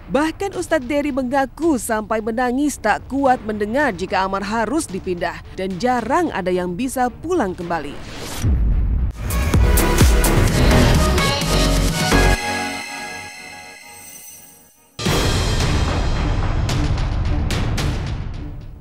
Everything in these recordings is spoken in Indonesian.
Bahkan Ustadz Dery mengaku sampai menangis tak kuat mendengar jika Amar harus dipindah dan jarang ada yang bisa pulang kembali.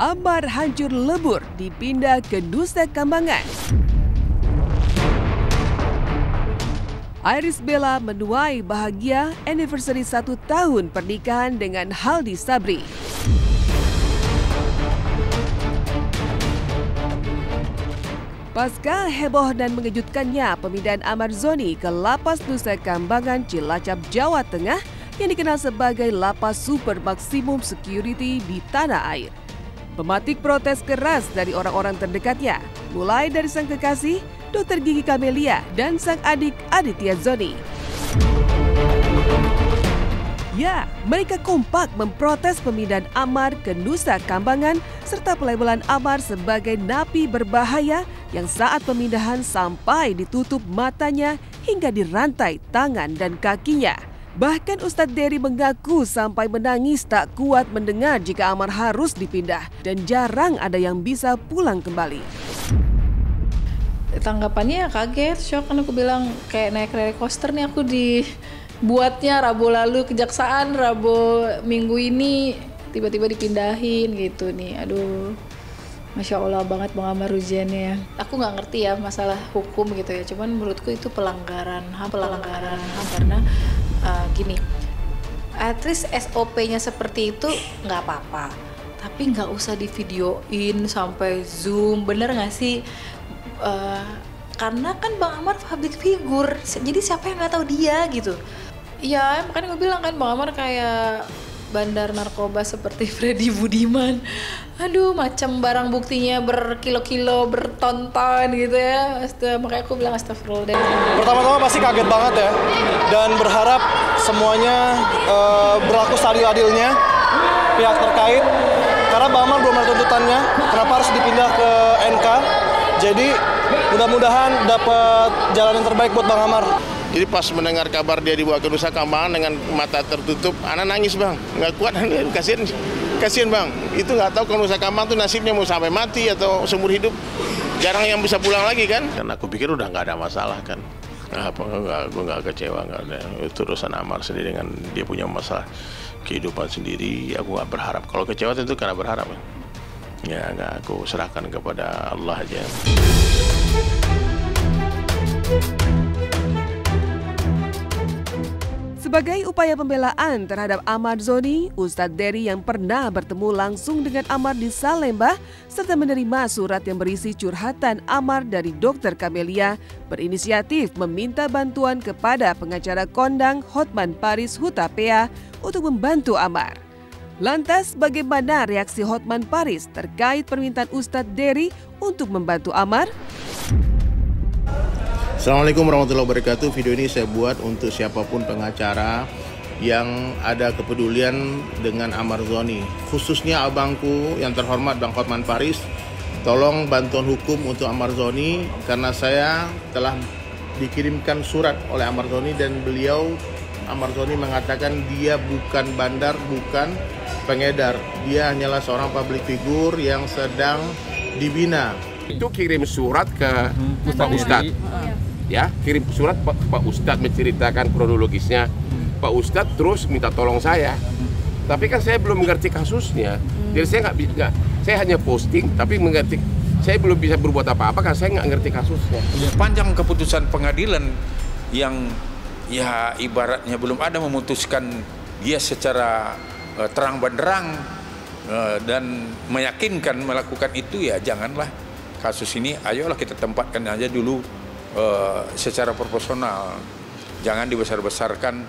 Amar hancur lebur dipindah ke Nusa Kambangan. Iris Bella menuai bahagia anniversary 1 tahun pernikahan dengan Haldi Sabri. Pasca heboh dan mengejutkannya pemindahan Amar Zoni ke Lapas Nusa Kambangan, Cilacap, Jawa Tengah yang dikenal sebagai lapas super maksimum security di tanah air. Pematik protes keras dari orang-orang terdekatnya, mulai dari sang kekasih, Dr. Gigi Camelia, dan sang adik Aditya Zoni. Ya, mereka kompak memprotes pemindahan Amar ke Nusa Kambangan serta pelabelan Amar sebagai napi berbahaya yang saat pemindahan sampai ditutup matanya hingga dirantai tangan dan kakinya. Bahkan Ustadz Dery mengaku sampai menangis tak kuat mendengar jika Amar harus dipindah dan jarang ada yang bisa pulang kembali. Tanggapannya kaget, shock, kan aku bilang kayak naik roller coaster nih, aku dibuatnya Rabu lalu kejaksaan, Rabu minggu ini tiba-tiba dipindahin gitu nih. Aduh, Masya Allah banget Bang Amar ujiannya. Aku nggak ngerti ya masalah hukum gitu ya, cuman menurutku itu pelanggaran HAM karena gini, at least SOP-nya seperti itu nggak apa-apa, tapi nggak usah divideoin sampai zoom, bener nggak sih? Karena kan Bang Amar public figure, jadi siapa yang nggak tahu dia gitu. Ya makanya gue bilang kan Bang Amar kayak bandar narkoba seperti Freddy Budiman. Aduh, macam barang buktinya berkilo-kilo, bertonton gitu ya. Makanya aku bilang astagfirullah. Pertama-tama pasti kaget banget ya, dan berharap semuanya berlaku seadil-adilnya pihak terkait. Karena Bang Amar belum ada tuntutannya, kenapa harus dipindah ke NK? Jadi mudah-mudahan dapat jalan yang terbaik buat Bang Amar. Jadi pas mendengar kabar dia dibawa ke Nusa Kambangan dengan mata tertutup, anak nangis Bang, nggak kuat, kasihan Bang. Itu nggak tahu kalau Nusa Kambangan tuh nasibnya mau sampai mati atau seumur hidup, jarang yang bisa pulang lagi kan. Karena aku pikir udah nggak ada masalah kan. Gue nggak kecewa, nggak ada. Itu urusan Amar sendiri dengan dia punya masalah kehidupan sendiri. Aku nggak berharap. Kalau kecewa tentu karena berharap. Ya nggak, aku serahkan kepada Allah aja. Sebagai upaya pembelaan terhadap Amar Zoni, Ustadz Dery yang pernah bertemu langsung dengan Amar di Salemba serta menerima surat yang berisi curhatan Amar dari Dr. Camelia berinisiatif meminta bantuan kepada pengacara kondang Hotman Paris Hutapea untuk membantu Amar. Lantas bagaimana reaksi Hotman Paris terkait permintaan Ustadz Dery untuk membantu Amar? Assalamualaikum warahmatullahi wabarakatuh. Video ini saya buat untuk siapapun pengacara yang ada kepedulian dengan Amar Zoni, khususnya abangku yang terhormat Bang Hotman Paris. Tolong bantuan hukum untuk Amar Zoni, karena saya telah dikirimkan surat oleh Amar Zoni dan Amar Zoni mengatakan dia bukan bandar, bukan pengedar. Dia hanyalah seorang public figure yang sedang dibina. Itu kirim surat ke Pak Ustadz. Ya, kirim surat Pak Ustadz menceritakan kronologisnya. Pak Ustadz terus minta tolong saya. Tapi kan saya belum mengerti kasusnya. Jadi saya nggak, saya hanya posting, tapi mengerti. Saya belum bisa berbuat apa-apa karena saya nggak ngerti kasusnya. Panjang keputusan pengadilan yang ya ibaratnya belum ada memutuskan dia secara terang benderang dan meyakinkan melakukan itu, ya janganlah kasus ini. Ayolah kita tempatkan aja dulu secara proporsional, jangan dibesar-besarkan,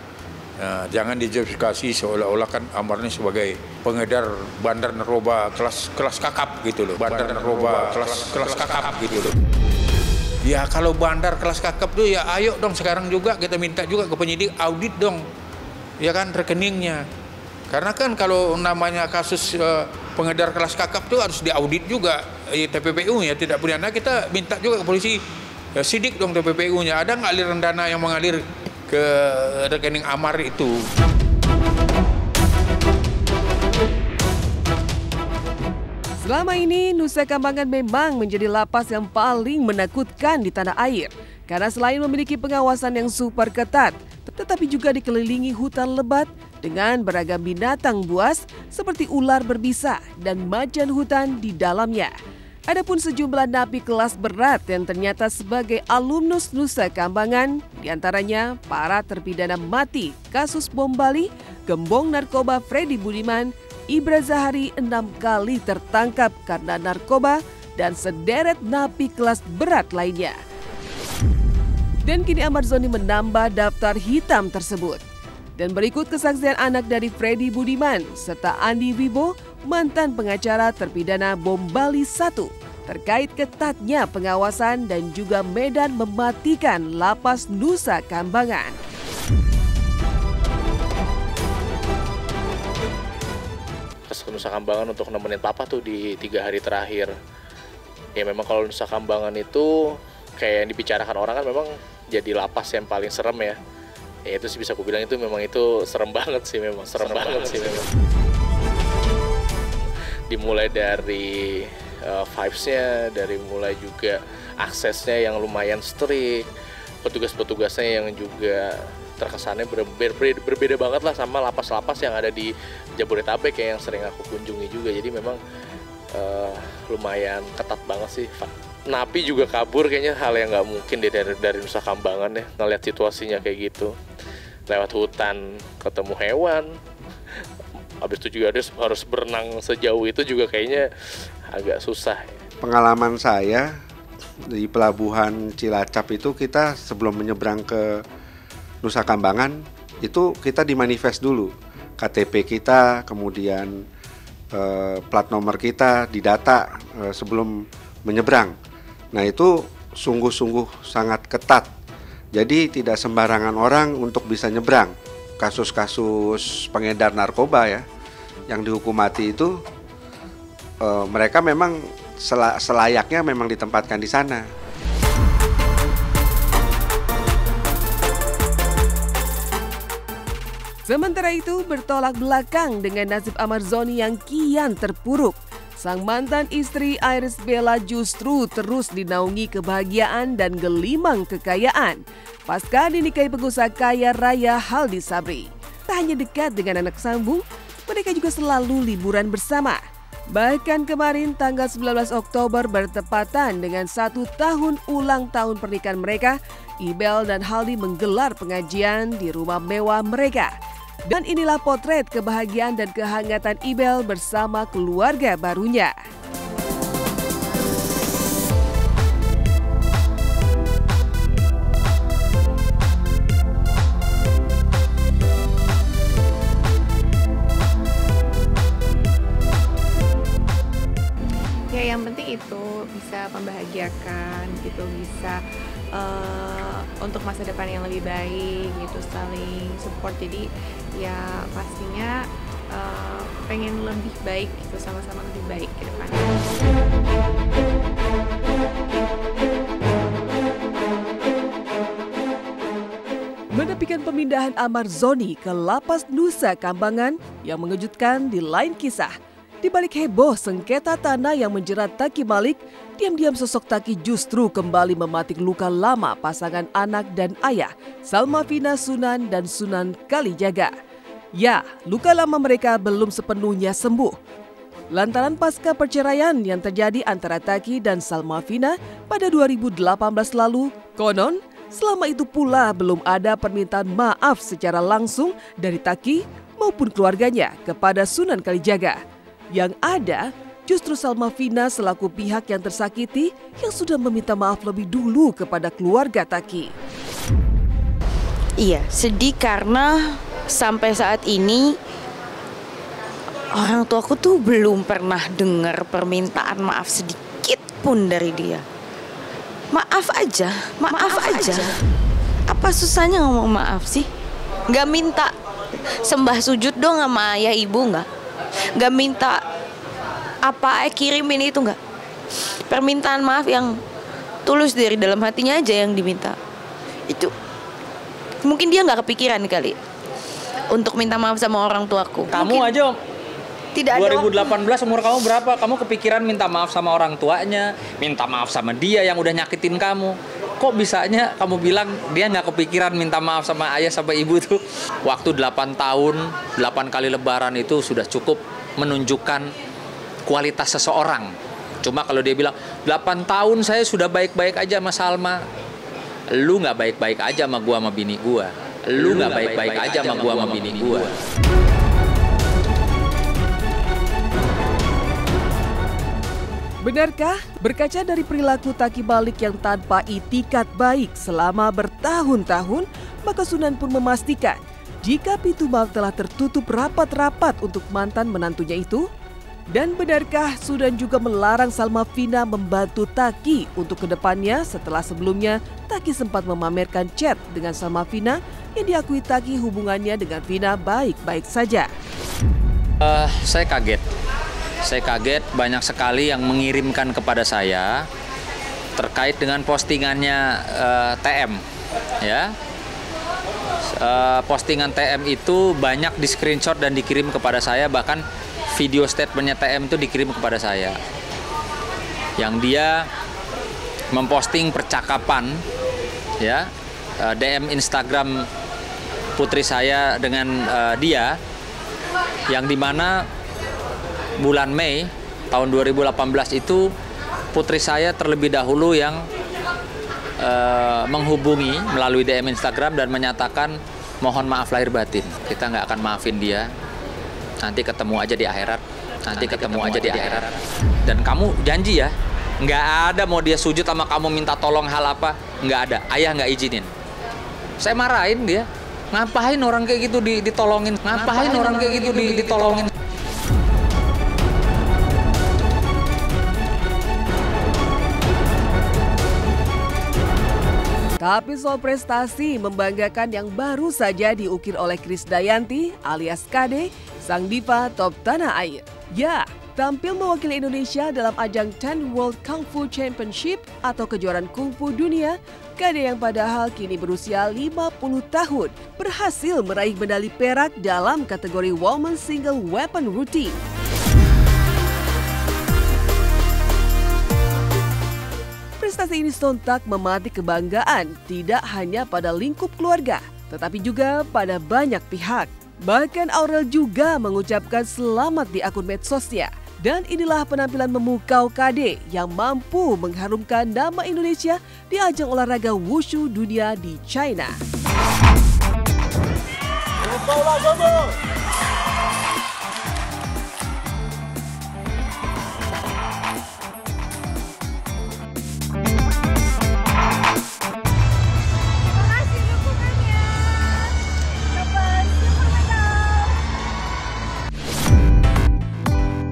jangan dijustifikasi seolah-olah kan Amar ini sebagai pengedar bandar narkoba kelas kakap gitu loh, bandar narkoba kelas kakap gitu loh. Ya kalau bandar kelas kakap tuh ya ayo dong sekarang juga kita minta juga ke penyidik audit dong, ya kan rekeningnya, karena kan kalau namanya kasus pengedar kelas kakap tuh harus diaudit juga TPPU-nya, tidak pidana. Kita minta juga ke polisi sidik dong TPPU-nya, ada nggak aliran dana yang mengalir ke rekening Amar itu. Selama ini, Nusa Kambangan memang menjadi lapas yang paling menakutkan di tanah air. Karena selain memiliki pengawasan yang super ketat, tetapi juga dikelilingi hutan lebat dengan beragam binatang buas seperti ular berbisa dan macan hutan di dalamnya. Adapun sejumlah napi kelas berat yang ternyata sebagai alumnus Nusa Kambangan, diantaranya para terpidana mati kasus bom Bali, gembong narkoba Freddy Budiman, Ibra Zahari 6 kali tertangkap karena narkoba, dan sederet napi kelas berat lainnya. Dan kini Ahmad Zoni menambah daftar hitam tersebut. Dan berikut kesaksian anak dari Freddy Budiman serta Andi Wibo, mantan pengacara terpidana bom Bali 1, terkait ketatnya pengawasan dan juga medan mematikan lapas Nusa Kambangan. Ke Nusa Kambangan untuk nemenin papa tuh di 3 hari terakhir. Ya memang kalau Nusa Kambangan itu kayak yang dibicarakan orang kan memang jadi lapas yang paling serem ya. Ya itu sih bisa aku bilang itu memang itu serem banget sih memang. Serem banget sih memang. Dimulai dari vibes-nya, dari mulai juga aksesnya yang lumayan strict, petugas-petugasnya yang juga terkesannya berbeda banget lah sama lapas-lapas yang ada di Jabodetabek yang sering aku kunjungi juga. Jadi memang lumayan ketat banget sih. Napi juga kabur kayaknya hal yang nggak mungkin dari Nusa Kambangan ya, ngeliat situasinya kayak gitu. Lewat hutan ketemu hewan, habis itu juga harus berenang sejauh itu juga kayaknya agak susah. Pengalaman saya di pelabuhan Cilacap itu, kita sebelum menyeberang ke Nusa Kambangan itu kita dimanifest dulu KTP kita, kemudian plat nomor kita didata sebelum menyeberang. Nah itu sungguh-sungguh sangat ketat. Jadi tidak sembarangan orang untuk bisa nyebrang. Kasus-kasus pengedar narkoba ya yang dihukum mati itu mereka memang selayaknya memang ditempatkan di sana. Sementara itu, bertolak belakang dengan nasib Ahmad Zoni yang kian terpuruk, sang mantan istri Iris Bella justru terus dinaungi kebahagiaan dan gelimang kekayaan pasca dinikahi pengusaha kaya raya Haldi Sabri. Tak hanya dekat dengan anak sambung, mereka juga selalu liburan bersama. Bahkan kemarin tanggal 19 Oktober bertepatan dengan 1 tahun ulang tahun pernikahan mereka, Ibel dan Haldi menggelar pengajian di rumah mewah mereka. Dan inilah potret kebahagiaan dan kehangatan Ibel bersama keluarga barunya. Ya yang penting itu bisa membahagiakan gitu, bisa untuk masa depan yang lebih baik gitu, saling support. Jadi ya pastinya pengen lebih baik gitu, sama-sama lebih baik ke depannya. Menepikan pemindahan Ahmad Zoni ke lapas Nusa Kambangan yang mengejutkan di lain kisah. Di balik heboh sengketa tanah yang menjerat Taki Malik, diam-diam sosok Taki justru kembali mematik luka lama pasangan anak dan ayah, Salma Vina Sunan dan Sunan Kalijaga. Ya, luka lama mereka belum sepenuhnya sembuh. Lantaran pasca perceraian yang terjadi antara Taki dan Salma Vina pada 2018 lalu, konon selama itu pula belum ada permintaan maaf secara langsung dari Taki maupun keluarganya kepada Sunan Kalijaga. Yang ada justru Salma Vina selaku pihak yang tersakiti yang sudah meminta maaf lebih dulu kepada keluarga Taki. Iya, sedih karena sampai saat ini orang tuaku tuh belum pernah dengar permintaan maaf sedikit pun dari dia. Maaf aja. Apa susahnya ngomong maaf sih? Gak minta sembah sujud dong sama ayah ibu nggak? Gak minta apa kirimin itu nggak? Permintaan maaf yang tulus dari dalam hatinya aja yang diminta. Itu mungkin dia nggak kepikiran kali untuk minta maaf sama orang tuaku. Kamu mungkin aja Tidak ada 2018 umur kamu berapa? Kamu kepikiran minta maaf sama orang tuanya, minta maaf sama dia yang udah nyakitin kamu. Kok bisanya kamu bilang dia nggak kepikiran minta maaf sama ayah sama ibu tuh? Waktu 8 tahun, 8 kali lebaran itu sudah cukup menunjukkan kualitas seseorang. Cuma kalau dia bilang 8 tahun saya sudah baik-baik aja sama Salma, lu nggak baik-baik aja sama gua sama bini gua. Lu nggak baik-baik aja sama gua sama bini gua. Benarkah berkaca dari perilaku Taki balik yang tanpa itikat baik selama bertahun-tahun, maka Sunan pun memastikan jika pintu maaf telah tertutup rapat-rapat untuk mantan menantunya itu? Dan benarkah Sunan juga melarang Salma Vina membantu Taki untuk kedepannya setelah sebelumnya Taki sempat memamerkan chat dengan Salma Vina yang diakui Taki hubungannya dengan Vina baik-baik saja? Saya kaget banyak sekali yang mengirimkan kepada saya terkait dengan postingannya TM, ya. Postingan TM itu banyak di screenshot dan dikirim kepada saya, bahkan video statementnya TM itu dikirim kepada saya, yang dia memposting percakapan, ya, DM Instagram putri saya dengan dia, yang dimana bulan Mei tahun 2018 itu putri saya terlebih dahulu yang menghubungi melalui DM Instagram dan menyatakan mohon maaf lahir batin, kita nggak akan maafin dia, nanti ketemu aja di akhirat, dan kamu janji ya nggak ada mau dia sujud sama kamu minta tolong hal apa, nggak ada, ayah nggak izinin. Saya marahin dia, ngapain orang kayak gitu ditolongin, ditolongin. Tapi soal prestasi membanggakan yang baru saja diukir oleh Krisdayanti alias Kade, sang diva top tanah air. Ya, tampil mewakili Indonesia dalam ajang 10 World Kung Fu Championship atau kejuaraan kungfu dunia, Kade yang padahal kini berusia 50 tahun berhasil meraih medali perak dalam kategori Women Single Weapon Routine. Prestasi ini sontak memetik kebanggaan tidak hanya pada lingkup keluarga, tetapi juga pada banyak pihak. Bahkan Aurel juga mengucapkan selamat di akun medsosnya. Dan inilah penampilan memukau Kade yang mampu mengharumkan nama Indonesia di ajang olahraga wushu dunia di China.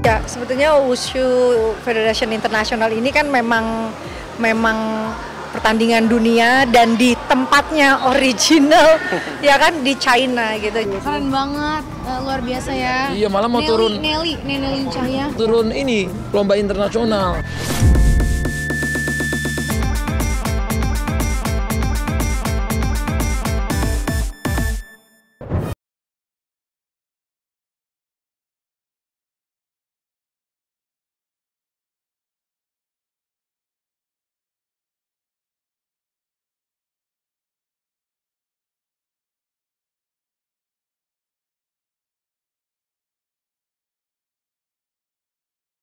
Ya, sebetulnya Wushu Federation International ini kan memang pertandingan dunia dan di tempatnya original, ya kan, di China gitu. Keren banget, luar biasa ya. Iya, malah mau turun Nelly Cahya. Turun ini lomba internasional.